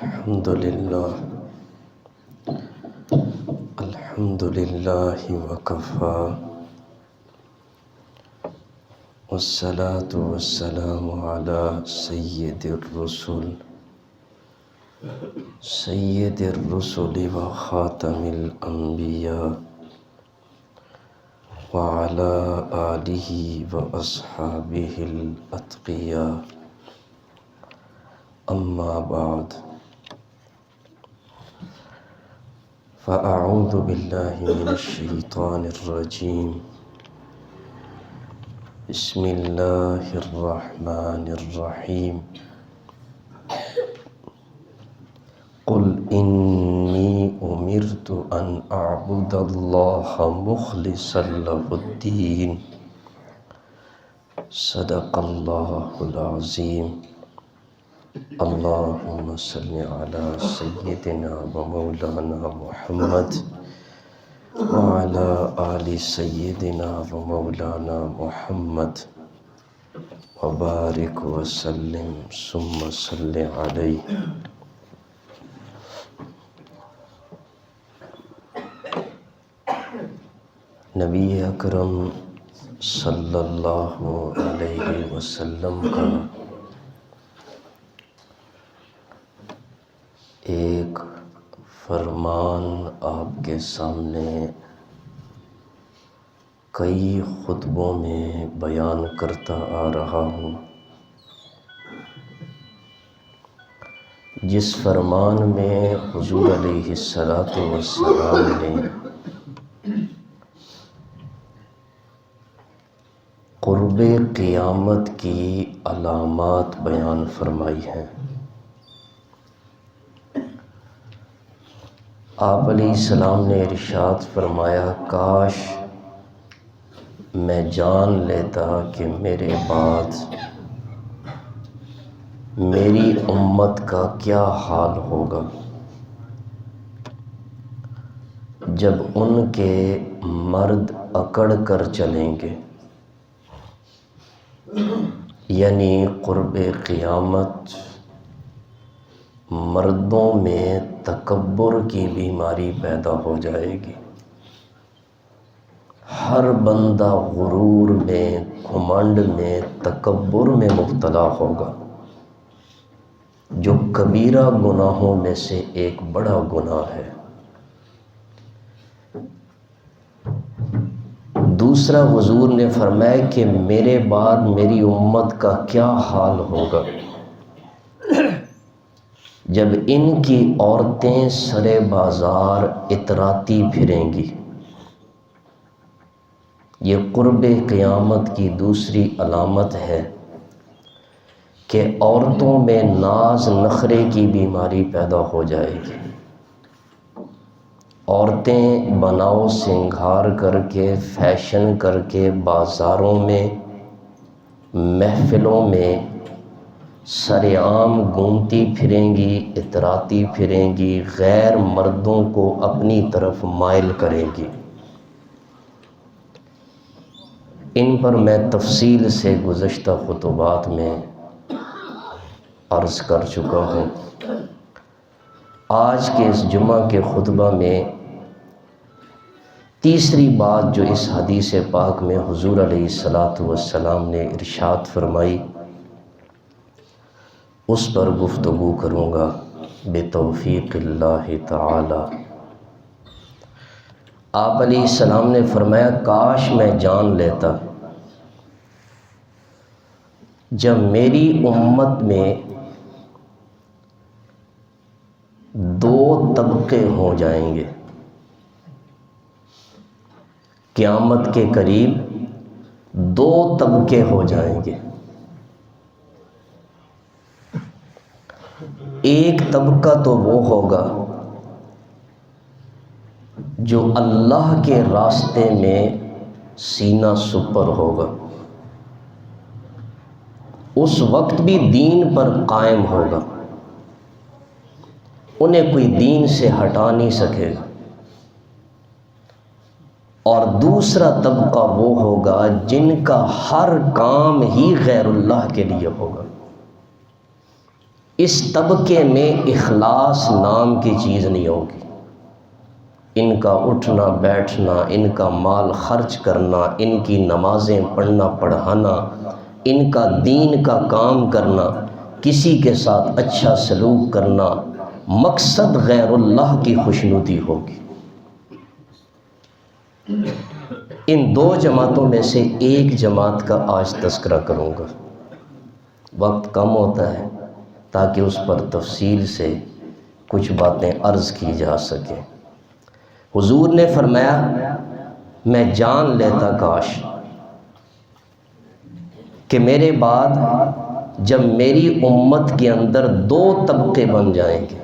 الحمد للہ وکفا والصلاة والسلام علی سید الرسل وخاتم الانبیاء وعلى آلہ واصحابہ الاتقیاء اما بعد فاعوذ باللہ من الشیطان الرجیم بسم اللہ الرحمن الرحیم قل انی امرت ان اعبد اللہ مخلصا لہ الدین صدق اللہ العظیم اللہم صل علی سیدنا و مولانا محمد وعلی آل سیدنا و مولانا محمد وبارک وسلم ثم صل علیہ۔ نبی اکرم صلی اللہ علیہ وسلم کا ایک فرمان آپ کے سامنے کئی خطبوں میں بیان کرتا آ رہا ہوں، جس فرمان میں حضور علیہ السلام نے قرب قیامت کی علامات بیان فرمائی ہیں۔ آپ علیہ السلام نے ارشاد فرمایا، کاش میں جان لیتا کہ میرے بعد میری امت کا کیا حال ہوگا جب ان کے مرد اکڑ کر چلیں گے، یعنی قرب قیامت مردوں میں تکبر کی بیماری پیدا ہو جائے گی، ہر بندہ غرور میں، گھمنڈ میں، تکبر میں مبتلا ہوگا، جو کبیرہ گناہوں میں سے ایک بڑا گناہ ہے۔ دوسرا حضور نے فرمایا کہ میرے بعد میری امت کا کیا حال ہوگا جب ان کی عورتیں سرے بازار اتراتی پھریں گی۔ یہ قرب قیامت کی دوسری علامت ہے کہ عورتوں میں ناز نخرے کی بیماری پیدا ہو جائے گی۔ عورتیں بناؤ سنگھار کر کے، فیشن کر کے بازاروں میں، محفلوں میں سرعام گھومتی پھریں گی، اتراتی پھریں گی، غیر مردوں کو اپنی طرف مائل کریں گی۔ ان پر میں تفصیل سے گزشتہ خطبات میں عرض کر چکا ہوں۔ آج کے اس جمعہ کے خطبہ میں تیسری بات جو اس حدیث پاک میں حضور علیہ السلام نے ارشاد فرمائی، اس پر گفتگو کروں گا بتوفیق اللہ تعالی۔ آپ علیہ السلام نے فرمایا، کاش میں جان لیتا جب میری امت میں دو طبقے ہو جائیں گے، قیامت کے قریب دو طبقے ہو جائیں گے۔ ایک طبقہ تو وہ ہوگا جو اللہ کے راستے میں سینہ سپر ہوگا، اس وقت بھی دین پر قائم ہوگا، انہیں کوئی دین سے ہٹا نہیں سکے گا۔ اور دوسرا طبقہ وہ ہوگا جن کا ہر کام ہی غیر اللہ کے لیے ہوگا، اس طبقے میں اخلاص نام کی چیز نہیں ہوگی۔ ان کا اٹھنا بیٹھنا، ان کا مال خرچ کرنا، ان کی نمازیں پڑھنا پڑھانا، ان کا دین کا کام کرنا، کسی کے ساتھ اچھا سلوک کرنا، مقصد غیر اللہ کی خوشنودی ہوگی۔ ان دو جماعتوں میں سے ایک جماعت کا آج تذکرہ کروں گا، وقت کم ہوتا ہے تاکہ اس پر تفصیل سے کچھ باتیں عرض کی جا سکیں۔ حضور نے فرمایا میں جان لیتا کاش کہ میرے بعد جب میری امت کے اندر دو طبقے بن جائیں گے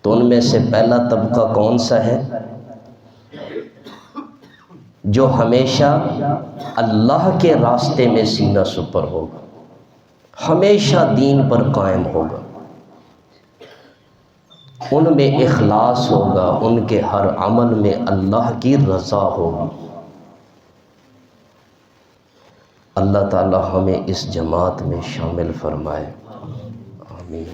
تو ان میں سے پہلا طبقہ کون سا ہے؟ جو ہمیشہ اللہ کے راستے میں سینہ سپر ہوگا، ہمیشہ دین پر قائم ہوگا، ان میں اخلاص ہوگا، ان کے ہر عمل میں اللہ کی رضا ہوگی۔ اللہ تعالی ہمیں اس جماعت میں شامل فرمائے، آمین۔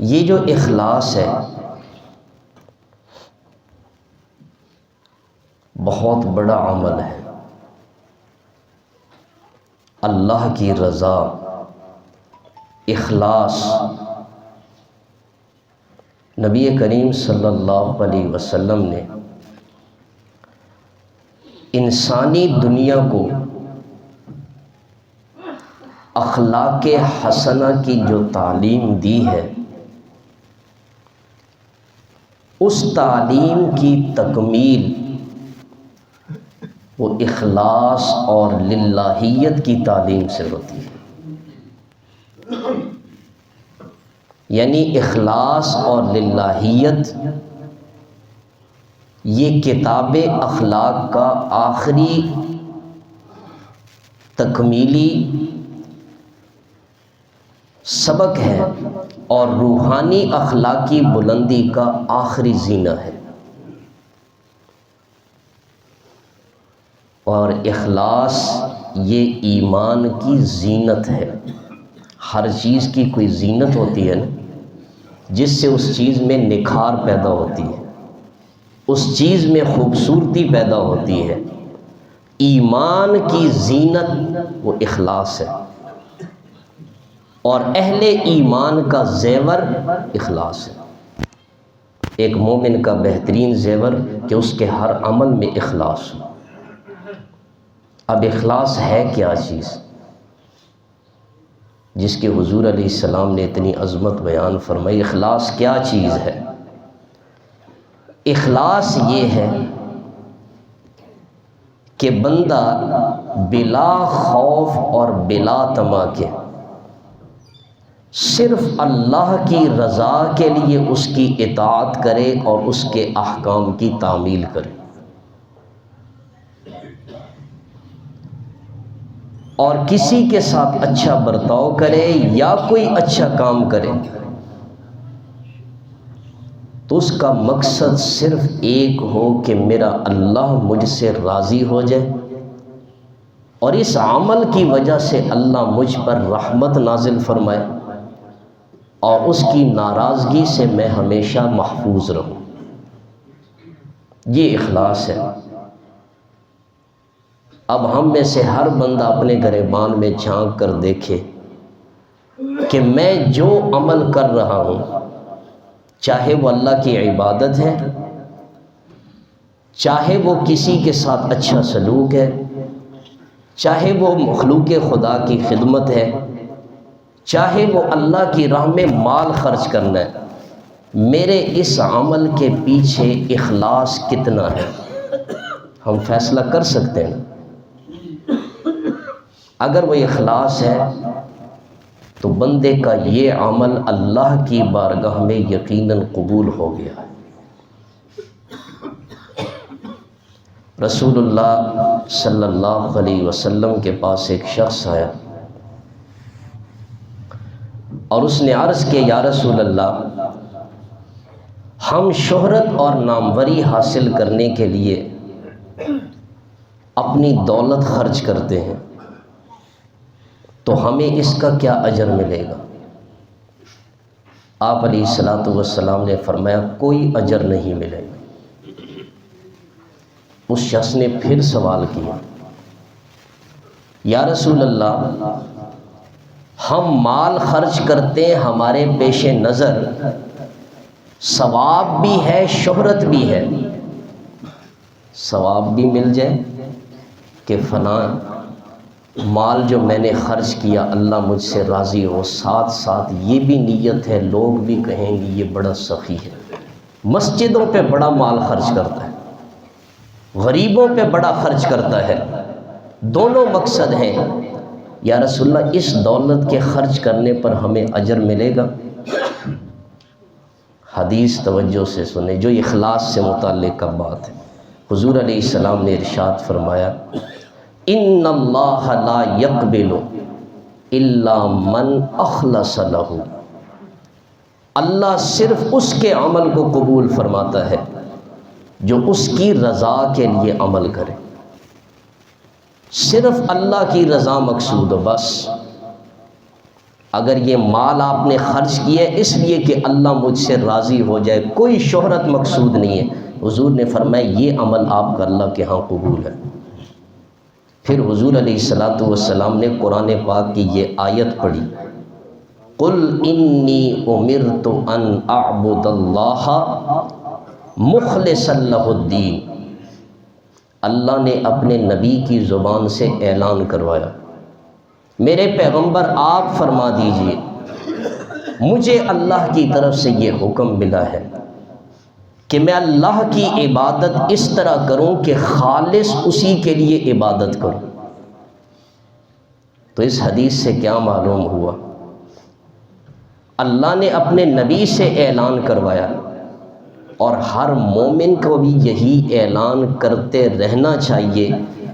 یہ جو اخلاص ہے بہت بڑا عمل ہے۔ اللہ کی رضا، اخلاص، نبی کریم صلی اللہ علیہ وسلم نے انسانی دنیا کو اخلاق حسنہ کی جو تعلیم دی ہے، اس تعلیم کی تکمیل وہ اخلاص اور للہیت کی تعلیم سے ہوتی ہے۔ یعنی اخلاص اور للہیت یہ کتاب اخلاق کا آخری تکمیلی سبق ہے اور روحانی اخلاقی بلندی کا آخری زینہ ہے۔ اور اخلاص یہ ایمان کی زینت ہے۔ ہر چیز کی کوئی زینت ہوتی ہے نا، جس سے اس چیز میں نکھار پیدا ہوتی ہے، اس چیز میں خوبصورتی پیدا ہوتی ہے۔ ایمان کی زینت وہ اخلاص ہے، اور اہل ایمان کا زیور اخلاص ہے۔ ایک مومن کا بہترین زیور کہ اس کے ہر عمل میں اخلاص ہو۔ اب اخلاص ہے کیا چیز جس کے حضور علیہ السلام نے اتنی عظمت بیان فرمائی؟ اخلاص کیا چیز ہے؟ اخلاص یہ ہے کہ بندہ بلا خوف اور بلا طمع کے صرف اللہ کی رضا کے لیے اس کی اطاعت کرے اور اس کے احکام کی تعمیل کرے، اور کسی کے ساتھ اچھا برتاؤ کرے یا کوئی اچھا کام کرے تو اس کا مقصد صرف ایک ہو کہ میرا اللہ مجھ سے راضی ہو جائے، اور اس عمل کی وجہ سے اللہ مجھ پر رحمت نازل فرمائے اور اس کی ناراضگی سے میں ہمیشہ محفوظ رہوں۔ یہ اخلاص ہے۔ اب ہم میں سے ہر بندہ اپنے گریبان میں جھانک کر دیکھے کہ میں جو عمل کر رہا ہوں، چاہے وہ اللہ کی عبادت ہے، چاہے وہ کسی کے ساتھ اچھا سلوک ہے، چاہے وہ مخلوق خدا کی خدمت ہے، چاہے وہ اللہ کی راہ میں مال خرچ کرنا ہے، میرے اس عمل کے پیچھے اخلاص کتنا ہے ہم فیصلہ کر سکتے ہیں۔ اگر وہ اخلاص ہے تو بندے کا یہ عمل اللہ کی بارگاہ میں یقیناً قبول ہو گیا۔ رسول اللہ صلی اللہ علیہ وسلم کے پاس ایک شخص آیا اور اس نے عرض کیا، یا رسول اللہ، ہم شہرت اور ناموری حاصل کرنے کے لیے اپنی دولت خرچ کرتے ہیں تو ہمیں اس کا کیا اجر ملے گا؟ آپ علیہ الصلوۃ والسلام نے فرمایا کوئی اجر نہیں ملے گا۔ اس شخص نے پھر سوال کیا، یا رسول اللہ، ہم مال خرچ کرتے ہیں، ہمارے پیش نظر ثواب بھی ہے، شہرت بھی ہے، ثواب بھی مل جائے کہ فلاں مال جو میں نے خرچ کیا اللہ مجھ سے راضی ہو، ساتھ ساتھ یہ بھی نیت ہے لوگ بھی کہیں گے یہ بڑا سخی ہے، مسجدوں پہ بڑا مال خرچ کرتا ہے، غریبوں پہ بڑا خرچ کرتا ہے، دونوں مقصد ہیں۔ یا رسول اللہ، اس دولت کے خرچ کرنے پر ہمیں اجر ملے گا؟ حدیث توجہ سے سنیں، جو اخلاص سے متعلق کا بات ہے۔ حضور علیہ السلام نے ارشاد فرمایا، ان اللہ لا یقبل الا من اخلص لہ، اللہ صرف اس کے عمل کو قبول فرماتا ہے جو اس کی رضا کے لیے عمل کرے، صرف اللہ کی رضا مقصود ہو بس۔ اگر یہ مال آپ نے خرچ کیا ہے اس لیے کہ اللہ مجھ سے راضی ہو جائے، کوئی شہرت مقصود نہیں ہے، حضور نے فرمایا یہ عمل آپ کا اللہ کے ہاں قبول ہے۔ پھر حضور علیہ الصلوۃ والسلام نے قرآن پاک کی یہ آیت پڑھی، قل انی امرت ان اعبد اللہ مخلصا لہ الدین، اللہ نے اپنے نبی کی زبان سے اعلان کروایا، میرے پیغمبر آپ فرما دیجئے مجھے اللہ کی طرف سے یہ حکم ملا ہے کہ میں اللہ کی عبادت اس طرح کروں کہ خالص اسی کے لیے عبادت کروں۔ تو اس حدیث سے کیا معلوم ہوا؟ اللہ نے اپنے نبی سے اعلان کروایا، اور ہر مومن کو بھی یہی اعلان کرتے رہنا چاہیے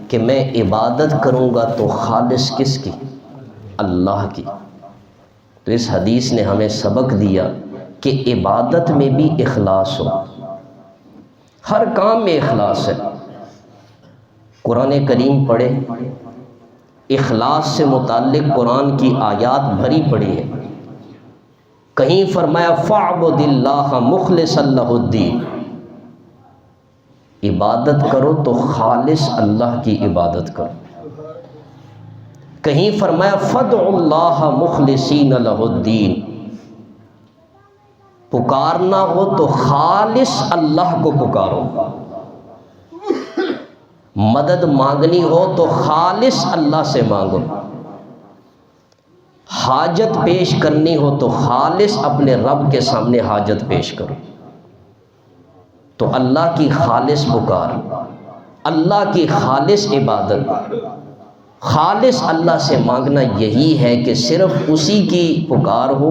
کہ میں عبادت کروں گا تو خالص کس کی؟ اللہ کی۔ تو اس حدیث نے ہمیں سبق دیا کہ عبادت میں بھی اخلاص ہو، ہر کام میں اخلاص ہے۔ قرآن کریم پڑھے، اخلاص سے متعلق قرآن کی آیات بھری پڑی ہے۔ کہیں فرمایا فاعبد اللہ مخلصا لہ الدین، عبادت کرو تو خالص اللہ کی عبادت کرو۔ کہیں فرمایا فادعوا اللہ مخلصین لہ الدین، پکارنا ہو تو خالص اللہ کو پکارو، مدد مانگنی ہو تو خالص اللہ سے مانگو، حاجت پیش کرنی ہو تو خالص اپنے رب کے سامنے حاجت پیش کرو۔ تو اللہ کی خالص پکار، اللہ کی خالص عبادت، خالص اللہ سے مانگنا یہی ہے کہ صرف اسی کی پکار ہو،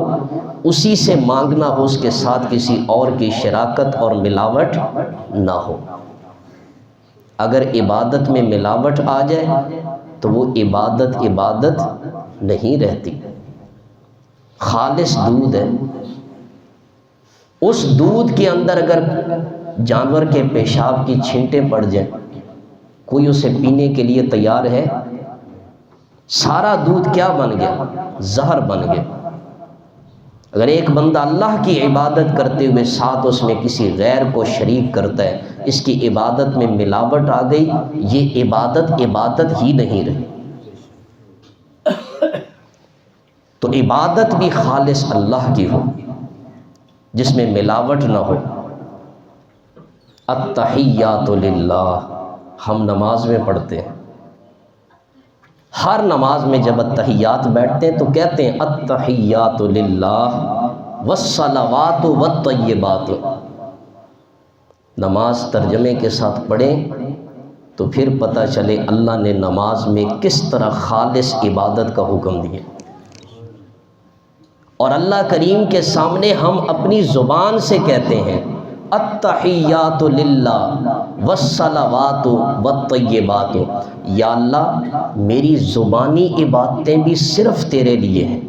اسی سے مانگنا ہو، اس کے ساتھ کسی اور کی شراکت اور ملاوٹ نہ ہو۔ اگر عبادت میں ملاوٹ آ جائے تو وہ عبادت نہیں رہتی۔ خالص دودھ ہے، اس دودھ کے اندر اگر جانور کے پیشاب کی چھینٹیں پڑ جائیں، کوئی اسے پینے کے لیے تیار ہے؟ سارا دودھ کیا بن گیا؟ زہر بن گیا۔ اگر ایک بندہ اللہ کی عبادت کرتے ہوئے ساتھ اس میں کسی غیر کو شریک کرتا ہے، اس کی عبادت میں ملاوٹ آ گئی، یہ عبادت ہی نہیں رہی۔ تو عبادت بھی خالص اللہ کی ہو، جس میں ملاوٹ نہ ہو۔ التحیات للہ، ہم نماز میں پڑھتے ہیں، ہر نماز میں جب التحیات بیٹھتے ہیں تو کہتے ہیں التحیات للہ والصلوات والطیبات۔ نماز ترجمے کے ساتھ پڑھیں تو پھر پتہ چلے اللہ نے نماز میں کس طرح خالص عبادت کا حکم دیا۔ اور اللہ کریم کے سامنے ہم اپنی زبان سے کہتے ہیں التحیات للہ والصلوات والطیبات، یا اللہ میری زبانی عبادتیں بھی صرف تیرے لیے ہیں،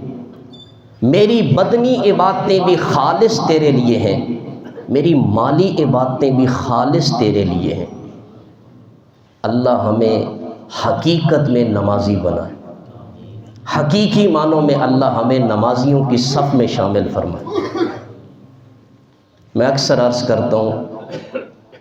میری بدنی عبادتیں بھی خالص تیرے لیے ہیں، میری مالی عبادتیں بھی خالص تیرے لیے ہیں۔ اللہ ہمیں حقیقت میں نمازی بنائے، حقیقی معنوں میں اللہ ہمیں نمازیوں کی صف میں شامل فرمائے۔ میں اکثر عرض کرتا ہوں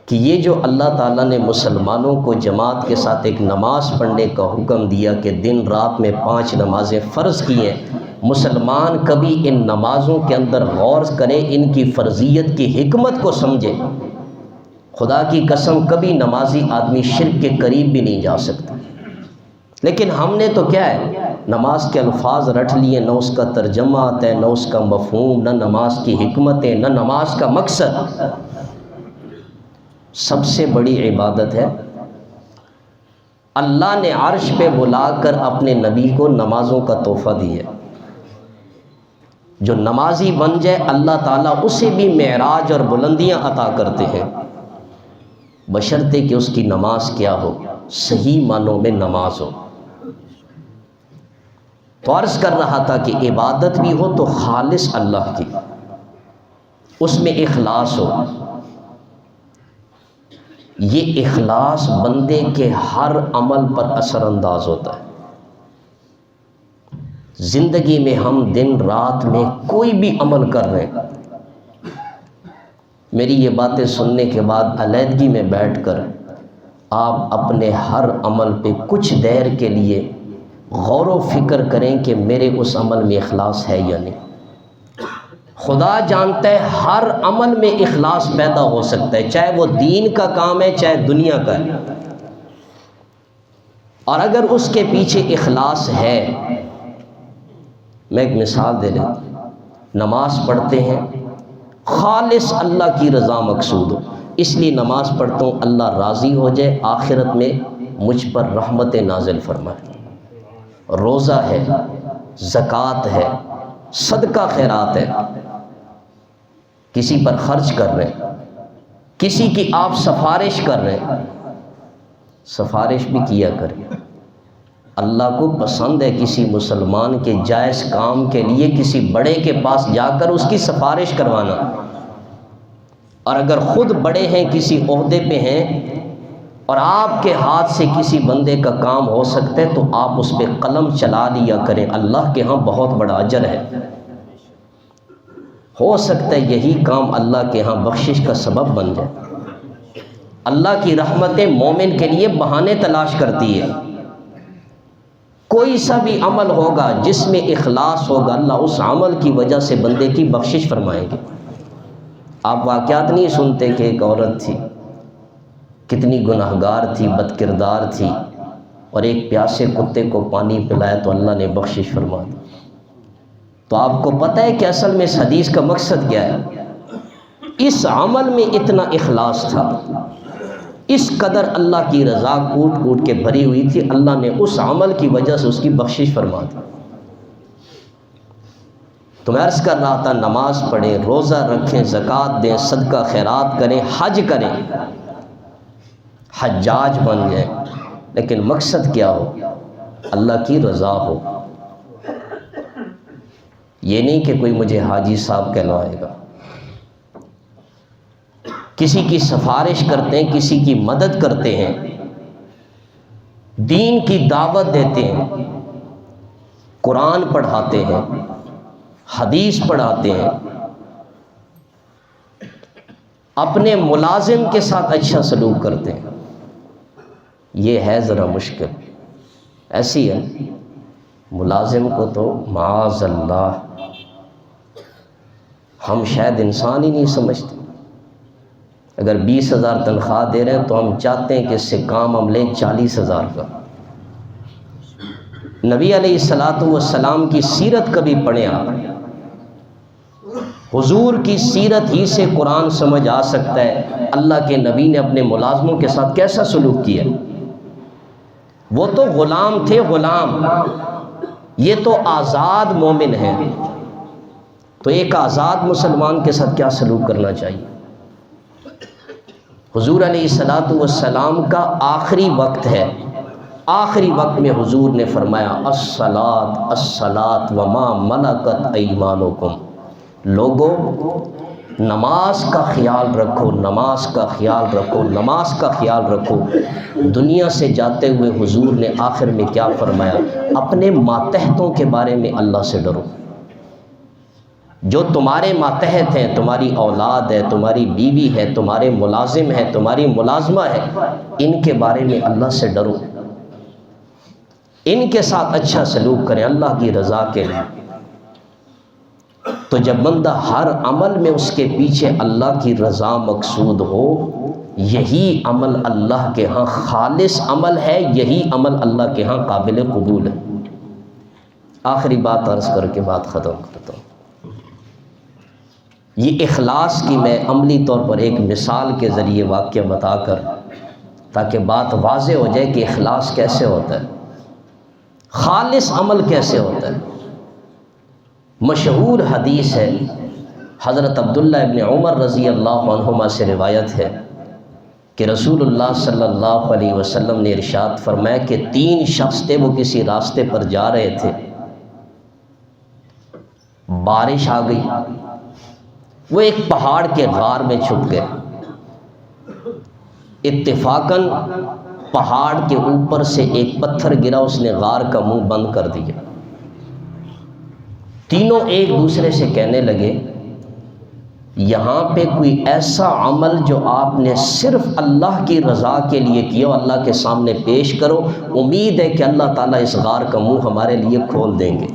کہ یہ جو اللہ تعالیٰ نے مسلمانوں کو جماعت کے ساتھ ایک نماز پڑھنے کا حکم دیا کہ دن رات میں 5 نمازیں فرض کی ہیں، مسلمان کبھی ان نمازوں کے اندر غور کرے، ان کی فرضیت کی حکمت کو سمجھے، خدا کی قسم کبھی نمازی آدمی شرک کے قریب بھی نہیں جا سکتا۔ لیکن ہم نے تو کیا ہے، نماز کے الفاظ رٹ لیے، نہ اس کا ترجمہ آتا ہے، نہ اس کا مفہوم، نہ نماز کی حکمتیں، نہ نماز کا مقصد۔ سب سے بڑی عبادت ہے، اللہ نے عرش پہ بلا کر اپنے نبی کو نمازوں کا تحفہ دیا۔ جو نمازی بن جائے اللہ تعالیٰ اسے بھی معراج اور بلندیاں عطا کرتے ہیں، بشرطے کہ اس کی نماز کیا ہو، صحیح معنوں میں نماز ہو۔ تو عرض کر رہا تھا کہ عبادت بھی ہو تو خالص اللہ کی، اس میں اخلاص ہو۔ یہ اخلاص بندے کے ہر عمل پر اثر انداز ہوتا ہے۔ زندگی میں ہم دن رات میں کوئی بھی عمل کر رہے ہیں، میری یہ باتیں سننے کے بعد علیحدگی میں بیٹھ کر آپ اپنے ہر عمل پہ کچھ دیر کے لیے غور و فکر کریں کہ میرے اس عمل میں اخلاص ہے یا نہیں۔ خدا جانتا ہے ہر عمل میں اخلاص پیدا ہو سکتا ہے، چاہے وہ دین کا کام ہے چاہے دنیا کا ہے، اور اگر اس کے پیچھے اخلاص ہے، میں ایک مثال دے رہا ہوں، نماز پڑھتے ہیں خالص اللہ کی رضا مقصود ہو، اس لیے نماز پڑھتا ہوں اللہ راضی ہو جائے، آخرت میں مجھ پر رحمت نازل فرمائے۔ روزہ ہے، زکوٰۃ ہے، صدقہ خیرات ہے، کسی پر خرچ کر رہے ہیں، کسی کی آپ سفارش کر رہے ہیں، سفارش بھی کیا کریں۔ اللہ کو پسند ہے کسی مسلمان کے جائز کام کے لیے کسی بڑے کے پاس جا کر اس کی سفارش کروانا، اور اگر خود بڑے ہیں، کسی عہدے پہ ہیں اور آپ کے ہاتھ سے کسی بندے کا کام ہو سکتا ہے تو آپ اس پہ قلم چلا لیا کریں، اللہ کے ہاں بہت بڑا اجر ہے۔ ہو سکتا ہے یہی کام اللہ کے ہاں بخشش کا سبب بن جائے۔ اللہ کی رحمتیں مومن کے لیے بہانے تلاش کرتی ہے۔ کوئی سا بھی عمل ہوگا جس میں اخلاص ہوگا، اللہ اس عمل کی وجہ سے بندے کی بخشش فرمائیں گے۔ آپ واقعات نہیں سنتے کہ ایک عورت تھی، کتنی گناہگار تھی، بد کردار تھی، اور ایک پیاسے کتے کو پانی پلایا تو اللہ نے بخشش فرما دی۔ تو آپ کو پتہ ہے کہ اصل میں اس حدیث کا مقصد کیا ہے؟ اس عمل میں اتنا اخلاص تھا، اس قدر اللہ کی رضا کوٹ کوٹ کے بھری ہوئی تھی، اللہ نے اس عمل کی وجہ سے اس کی بخشش فرما دی۔ تو میں عرض کر رہا تھا، نماز پڑھیں، روزہ رکھیں، زکوٰۃ دیں، صدقہ خیرات کریں، حج کریں، حجاج بن جائیں، لیکن مقصد کیا ہو؟ اللہ کی رضا ہو۔ یہ نہیں کہ کوئی مجھے حاجی صاحب کہلوائے گا، کسی کی سفارش کرتے ہیں، کسی کی مدد کرتے ہیں، دین کی دعوت دیتے ہیں، قرآن پڑھاتے ہیں، حدیث پڑھاتے ہیں، اپنے ملازم کے ساتھ اچھا سلوک کرتے ہیں، یہ ہے ذرا مشکل۔ ایسی ہے ملازم کو تو معاذ اللہ ہم شاید انسان ہی نہیں سمجھتے۔ اگر 20,000 تنخواہ دے رہے ہیں تو ہم چاہتے ہیں کہ اس سے کام ہم لیں 40,000 کا۔ نبی علیہ السلام کی سیرت کبھی پڑھیں آپ، حضور کی سیرت ہی سے قرآن سمجھ آ سکتا ہے اللہ کے نبی نے اپنے ملازموں کے ساتھ کیسا سلوک کیا۔ وہ تو غلام تھے، غلام، یہ تو آزاد مومن ہیں، تو ایک آزاد مسلمان کے ساتھ کیا سلوک کرنا چاہیے۔ حضور علیہ السلام کا آخری وقت ہے، آخری وقت میں حضور نے فرمایا الصلاۃ الصلاۃ وما ملکت ایمانکم، لوگو نماز کا خیال رکھو، نماز کا خیال رکھو، نماز کا خیال رکھو۔ دنیا سے جاتے ہوئے حضور نے آخر میں کیا فرمایا؟ اپنے ماتحتوں کے بارے میں اللہ سے ڈرو۔ جو تمہارے ماتحت ہیں، تمہاری اولاد ہے، تمہاری بیوی ہے، تمہارے ملازم ہے، تمہاری ملازمہ ہے، ان کے بارے میں اللہ سے ڈرو، ان کے ساتھ اچھا سلوک کریں اللہ کی رضا کے لیے۔ تو جب بندہ ہر عمل میں اس کے پیچھے اللہ کی رضا مقصود ہو، یہی عمل اللہ کے ہاں خالص عمل ہے، یہی عمل اللہ کے ہاں قابل قبول ہے۔ آخری بات عرض کر کے بات ختم کرتا ہوں۔ یہ اخلاص کی میں عملی طور پر ایک مثال کے ذریعے واقعہ بتا کر، تاکہ بات واضح ہو جائے کہ اخلاص کیسے ہوتا ہے، خالص عمل کیسے ہوتا ہے۔ مشہور حدیث ہے، حضرت عبداللہ ابن عمر رضی اللہ عنہما سے روایت ہے کہ رسول اللہ صلی اللہ علیہ وسلم نے ارشاد فرمایا کہ 3 شخص تھے، وہ کسی راستے پر جا رہے تھے، بارش آ گئی، وہ ایک پہاڑ کے غار میں چھپ گئے۔ اتفاقاً پہاڑ کے اوپر سے ایک پتھر گرا، اس نے غار کا منہ بند کر دیا۔ تینوں ایک دوسرے سے کہنے لگے، یہاں پہ کوئی ایسا عمل جو آپ نے صرف اللہ کی رضا کے لیے کیا، اللہ کے سامنے پیش کرو، امید ہے کہ اللہ تعالیٰ اس غار کا منہ ہمارے لیے کھول دیں گے،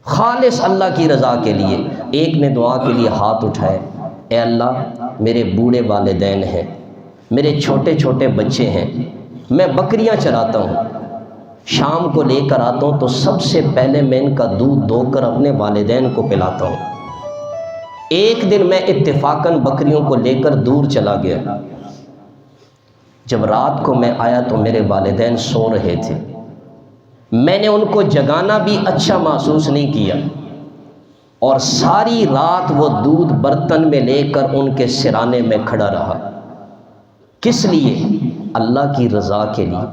خالص اللہ کی رضا کے لیے۔ ایک نے دعا کے لیے ہاتھ اٹھائے، اے اللہ میرے بوڑھے والدین ہیں، میرے چھوٹے چھوٹے بچے ہیں، میں بکریاں چراتا ہوں، شام کو لے کر آتا ہوں تو سب سے پہلے میں ان کا دودھ دو کر اپنے والدین کو پلاتا ہوں۔ ایک دن میں اتفاقاً بکریوں کو لے کر دور چلا گیا، جب رات کو میں آیا تو میرے والدین سو رہے تھے، میں نے ان کو جگانا بھی اچھا محسوس نہیں کیا، اور ساری رات وہ دودھ برتن میں لے کر ان کے سرانے میں کھڑا رہا۔ کس لیے؟ اللہ کی رضا کے لیے۔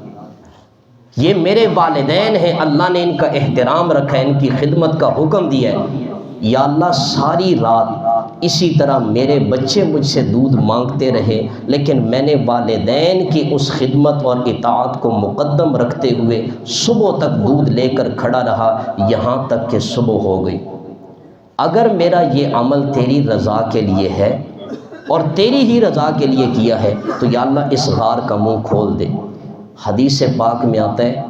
یہ میرے والدین ہیں، اللہ نے ان کا احترام رکھا ہے، ان کی خدمت کا حکم دیا ہے، یا اللہ ساری رات اسی طرح میرے بچے مجھ سے دودھ مانگتے رہے، لیکن میں نے والدین کی اس خدمت اور اطاعت کو مقدم رکھتے ہوئے صبح تک دودھ لے کر کھڑا رہا، یہاں تک کہ صبح ہو گئی۔ اگر میرا یہ عمل تیری رضا کے لیے ہے اور تیری ہی رضا کے لیے کیا ہے تو یا اللہ اس غار کا منہ کھول دے۔ حدیث پاک میں آتا ہے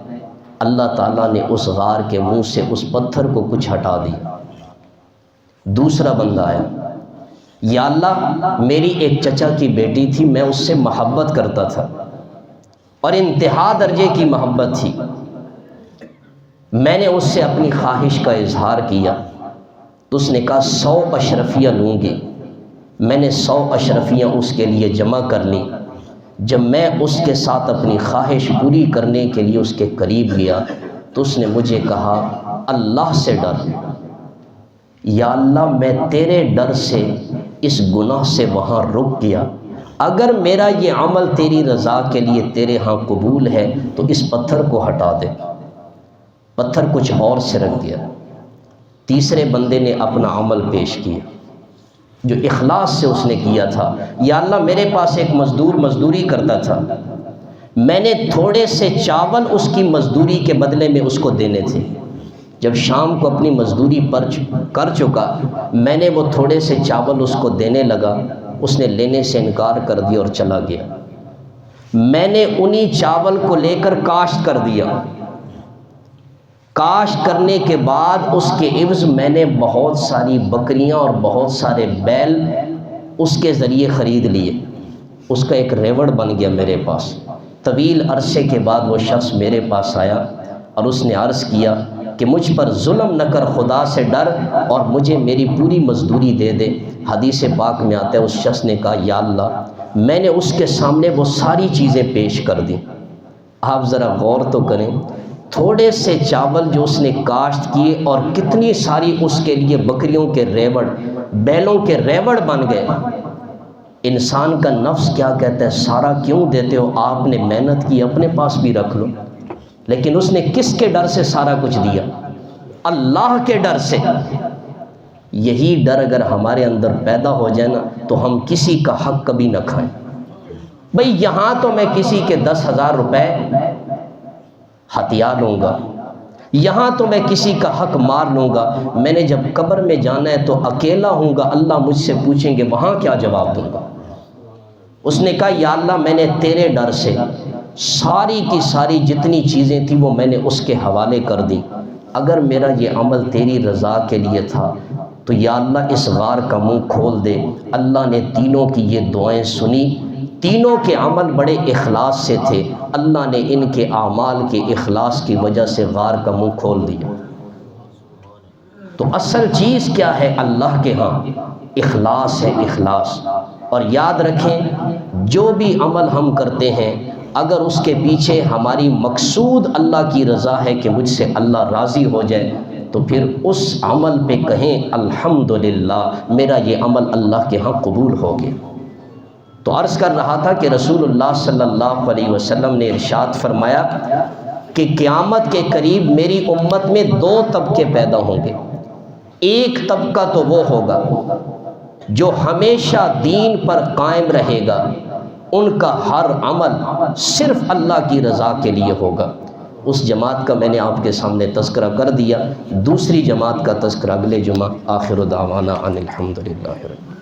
اللہ تعالیٰ نے اس غار کے منہ سے اس پتھر کو کچھ ہٹا دیا۔ دوسرا بندہ آیا، یا اللہ میری ایک چچا کی بیٹی تھی، میں اس سے محبت کرتا تھا اور انتہا درجے کی محبت تھی، میں نے اس سے اپنی خواہش کا اظہار کیا تو اس نے کہا 100 اشرفیاں لوں گی۔ میں نے 100 اشرفیاں اس کے لیے جمع کر لیں۔ جب میں اس کے ساتھ اپنی خواہش پوری کرنے کے لیے اس کے قریب گیا تو اس نے مجھے کہا اللہ سے ڈر، یا اللہ میں تیرے ڈر سے اس گناہ سے وہاں رک گیا، اگر میرا یہ عمل تیری رضا کے لیے تیرے ہاں قبول ہے تو اس پتھر کو ہٹا دے۔ پتھر کچھ اور سے رکھ دیا۔ تیسرے بندے نے اپنا عمل پیش کیا جو اخلاص سے اس نے کیا تھا، یا اللہ میرے پاس ایک مزدور مزدوری کرتا تھا، میں نے تھوڑے سے چاول اس کی مزدوری کے بدلے میں اس کو دینے تھے، جب شام کو اپنی مزدوری کر چکا میں نے وہ تھوڑے سے چاول اس کو دینے لگا، اس نے لینے سے انکار کر دیا اور چلا گیا۔ میں نے انہی چاول کو لے کر کاشت کر دیا، کاشت کرنے کے بعد اس کے عوض میں نے بہت ساری بکریاں اور بہت سارے بیل اس کے ذریعے خرید لیے، اس کا ایک ریوڑ بن گیا میرے پاس۔ طویل عرصے کے بعد وہ شخص میرے پاس آیا اور اس نے عرض کیا کہ مجھ پر ظلم نہ کر، خدا سے ڈر اور مجھے میری پوری مزدوری دے دے۔ حدیث پاک میں آتا ہے اس شخص نے کہا یا اللہ میں نے اس کے سامنے وہ ساری چیزیں پیش کر دیں۔ آپ ذرا غور تو کریں، تھوڑے سے چاول جو اس نے کاشت کیے اور کتنی ساری اس کے لیے بکریوں کے ریوڑ، بیلوں کے ریوڑ بن گئے۔ انسان کا نفس کیا کہتا ہے، سارا کیوں دیتے ہو، آپ نے محنت کی اپنے پاس بھی رکھ لو، لیکن اس نے کس کے ڈر سے سارا کچھ دیا؟ اللہ کے ڈر سے۔ یہی ڈر اگر ہمارے اندر پیدا ہو جائے نا تو ہم کسی کا حق کبھی نہ کھائیں۔ بھئی یہاں تو میں کسی کے 10,000 روپے ہتھیا لوں گا، یہاں تو میں کسی کا حق مار لوں گا، میں نے جب قبر میں جانا ہے تو اکیلا ہوں گا، اللہ مجھ سے پوچھیں گے وہاں کیا جواب دوں گا؟ اس نے کہا یا اللہ میں نے تیرے ڈر سے ساری کی ساری جتنی چیزیں تھیں وہ میں نے اس کے حوالے کر دی، اگر میرا یہ عمل تیری رضا کے لیے تھا تو یا اللہ اس غار کا منہ کھول دے۔ اللہ نے تینوں کی یہ دعائیں سنی، تینوں کے عمل بڑے اخلاص سے تھے، اللہ نے ان کے اعمال کے اخلاص کی وجہ سے غار کا منہ کھول دیا۔ تو اصل چیز کیا ہے اللہ کے ہاں؟ اخلاص ہے، اخلاص۔ اور یاد رکھیں جو بھی عمل ہم کرتے ہیں اگر اس کے پیچھے ہماری مقصود اللہ کی رضا ہے کہ مجھ سے اللہ راضی ہو جائے تو پھر اس عمل پہ کہیں الحمدللہ میرا یہ عمل اللہ کے ہاں قبول ہو گیا۔ تو عرض کر رہا تھا کہ رسول اللہ صلی اللہ علیہ وسلم نے ارشاد فرمایا کہ قیامت کے قریب میری امت میں 2 طبقے پیدا ہوں گے۔ ایک طبقہ تو وہ ہوگا جو ہمیشہ دین پر قائم رہے گا، ان کا ہر عمل صرف اللہ کی رضا کے لیے ہوگا، اس جماعت کا میں نے آپ کے سامنے تذکرہ کر دیا۔ دوسری جماعت کا تذکرہ اگلے جمعہ۔ آخر دعوانا ان الحمدللہ۔